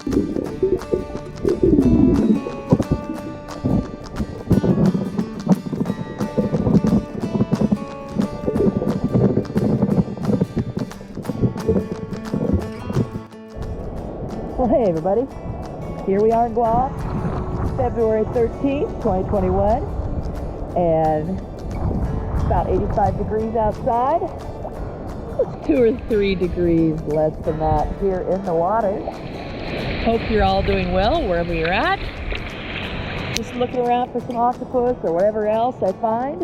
Well, hey everybody, here we are in Guam, February 13th, 2021, and it's about 85 degrees outside. It's 2 or 3 degrees less than that here in the water. Hope you're all doing well wherever you're at. Just looking around for some octopus or whatever else I find.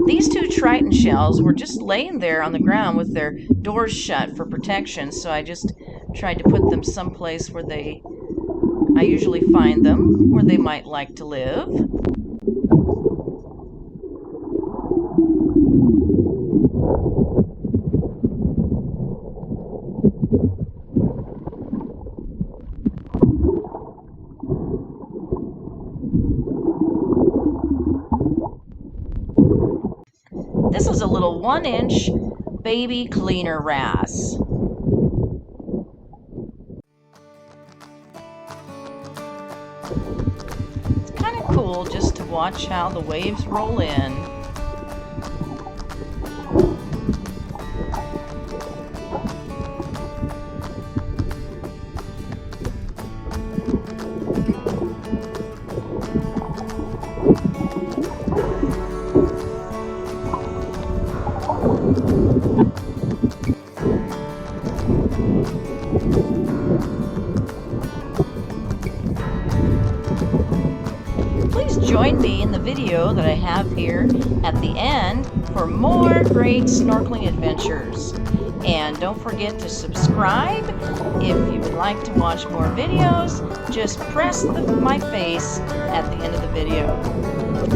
These 2 Triton shells were just laying there on the ground with their doors shut for protection, so I just tried to put them someplace where I usually find them, where they might like to live. This is a little 1-inch baby cleaner wrasse. It's kind of cool just to watch how the waves roll in. Please join me in the video that I have here at the end for more great snorkeling adventures. And don't forget to subscribe. If you would like to watch more videos, just press my face at the end of the video.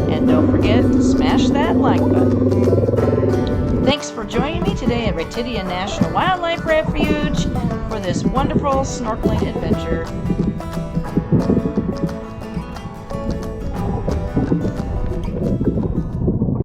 And don't forget to smash that like button. Thanks for joining me today at Ritidian National Wildlife Refuge for this wonderful snorkeling adventure.